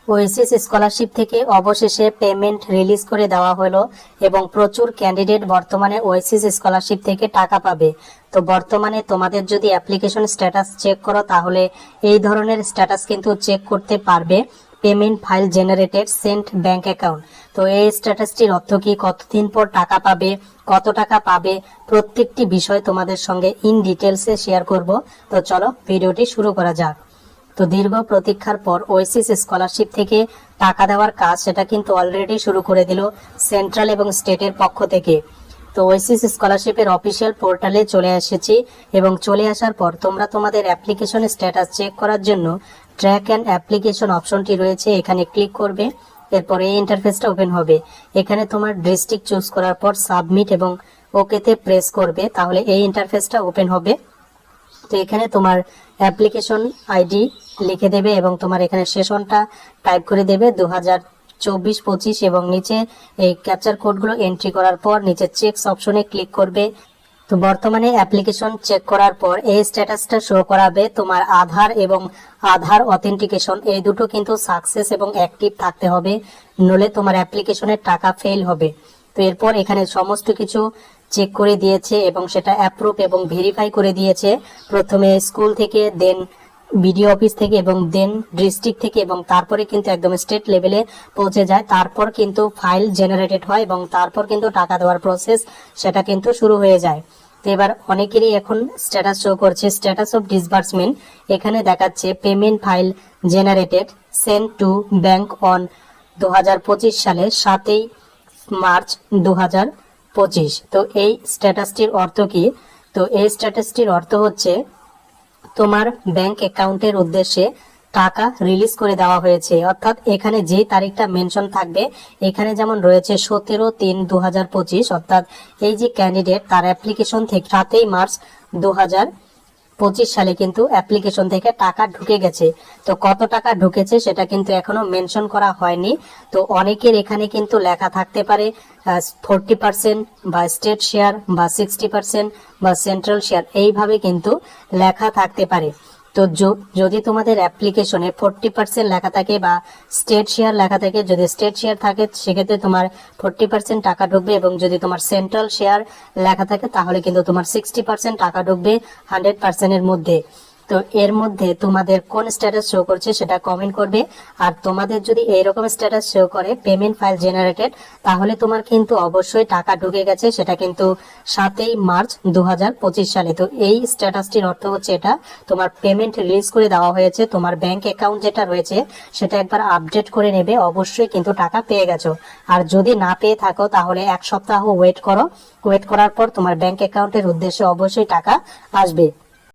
Oasis scholarship থেকে অবশেষে payment release করে দেওয়া হলো এবং প্রচুর ক্যান্ডিডেট বর্তমানে ওয়েসিস স্কলারশিপ থেকে টাকা পাবে। তো বর্তমানে তোমাদের যদি অ্যাপ্লিকেশন স্ট্যাটাস চেক করো তাহলে এই ধরনের স্ট্যাটাস কিন্তু চেক করতে পারবে। Payment file generated sent bank account. তো এই স্ট্যাটাসটির অর্থ কি, কতদিন পর টাকা পাবে, কত টাকা পাবে, প্রত্যেকটি বিষয় তোমাদের সঙ্গে ইন ডিটেলসে শেয়ার করব। তো চলো ভিডিওটি শুরু করা যাক। তো দীর্ঘ প্রতীক্ষার পর ওয়েসিস স্কলারশিপ থেকে টাকা দেওয়ার কাজ সেটা কিন্তু অলরেডি শুরু করে দিল সেন্ট্রাল এবং স্টেটের পক্ষ থেকে। তো ওয়েসিস স্কলারশিপের অফিসিয়াল পোর্টালে চলে এসেছি এবং চলে আসার পর তোমরা তোমাদের অ্যাপ্লিকেশন স্ট্যাটাস চেক করার জন্য ট্র্যাক অ্যান্ড অ্যাপ্লিকেশন অপশনটি রয়েছে, এখানে ক্লিক করবে। এরপর এই ইন্টারফেসটা ওপেন হবে। এখানে তোমার ডিস্ট্রিক্ট চুজ করার পর সাবমিট এবং ওকেতে প্রেস করবে, তাহলে এই ইন্টারফেসটা ওপেন হবে। তো এখানে তোমার অ্যাপ্লিকেশন আইডি লিখে দেবে এবং তোমার এখানে সেশনটা টাইপ করে দেবে 2024-25 এবং নিচে এই ক্যাপচার কোডগুলো এন্ট্রি করার পর নিচে চেকস অপশনে ক্লিক করবে। তো বর্তমানে অ্যাপ্লিকেশন চেক করার পর এই স্ট্যাটাসটা শো করাবে তোমার আধার এবং আধার অথেন্টিকেশন, এই দুটো কিন্তু সাকসেস এবং অ্যাক্টিভ থাকতে হবে, নলে তোমার অ্যাপ্লিকেশনের টাকা ফেল হবে। তো এরপর এখানে সমস্ত কিছু চেক করে দিয়েছে এবং সেটা অ্যাপ্রুভ এবং ভেরিফাই করে দিয়েছে। প্রথমে স্কুল থেকে, দেন বিডিও অফিস থেকে এবং দেন ডিস্ট্রিক্ট থেকে এবং তারপরে কিন্তু একদম স্টেট লেভেলে পৌঁছে যায়। তারপর কিন্তু ফাইল জেনারেটেড হয় এবং তারপর কিন্তু টাকা দেওয়ার প্রসেস সেটা কিন্তু শুরু হয়ে যায়। তো এবার অনেকেরই এখন স্ট্যাটাস শো করছে স্ট্যাটাস অফ ডিসবার্সমেন্ট। এখানে দেখাচ্ছে payment file generated sent to bank on 2025 সালে 7 মার্চ 2025। তো এই স্ট্যাটাসটির অর্থ কি? তো এই স্ট্যাটাসটির অর্থ হচ্ছে তোমার ব্যাংক অ্যাকাউন্টের উদ্দেশ্যে টাকা রিলিজ করে দেওয়া হয়েছে, অর্থাৎ এখানে যে তারিখটা মেনশন থাকবে, এখানে যেমন রয়েছে 17-3-2025, অর্থাৎ এই যে ক্যান্ডিডেট তার অ্যাপ্লিকেশন থেকে 7 মার্চ 2025 সালে কিন্তু অ্যাপ্লিকেশন থেকে টাকা ঢুকে গেছে। তো কত টাকা ঢুকেছে সেটা কিন্তু এখনো মেনশন করা হয়নি। তো অনেকের এখানে কিন্তু লেখা থাকতে পারে 40% বা স্টেট শেয়ার বা 60% বা সেন্ট্রাল শেয়ার, এইভাবে কিন্তু লেখা থাকতে পারে। তো যদি তোমাদের অ্যাপ্লিকেশনে 40% লেখা থাকে বা স্টেট শেয়ার লেখা থাকে, যদি স্টেট শেয়ার থাকে সেক্ষেত্রে তোমার 40% টাকা ঢুকবে এবং যদি তোমার সেন্ট্রাল শেয়ার লেখা থাকে তাহলে কিন্তু তোমার 60% টাকা ঢুকবে 100% এর মধ্যে। তো এর মধ্যে তোমাদের কোন স্ট্যাটাস শো করছে সেটা কমেন্ট করবে। আর তোমাদের যদি এইরকম স্ট্যাটাস শো করে পেমেন্ট ফাইল জেনারেটেড, তাহলে তোমার কিন্তু অবশ্যই টাকা ঢুকে গেছে, সেটা কিন্তু 7 মার্চ 2025 সালে। তো এই স্ট্যাটাসটির অর্থ হচ্ছে এটা তোমার পেমেন্ট রিলিজ করে দেওয়া হয়েছে। তোমার ব্যাংক অ্যাকাউন্ট যেটা রয়েছে সেটা একবার আপডেট করে নেবে, অবশ্যই কিন্তু টাকা পেয়ে গেছো। আর যদি না পেয়ে থাকো তাহলে 1 সপ্তাহ ওয়েট করো, ওয়েট করার পর তোমার ব্যাংক অ্যাকাউন্টের উদ্দেশ্যে অবশ্যই টাকা আসবে।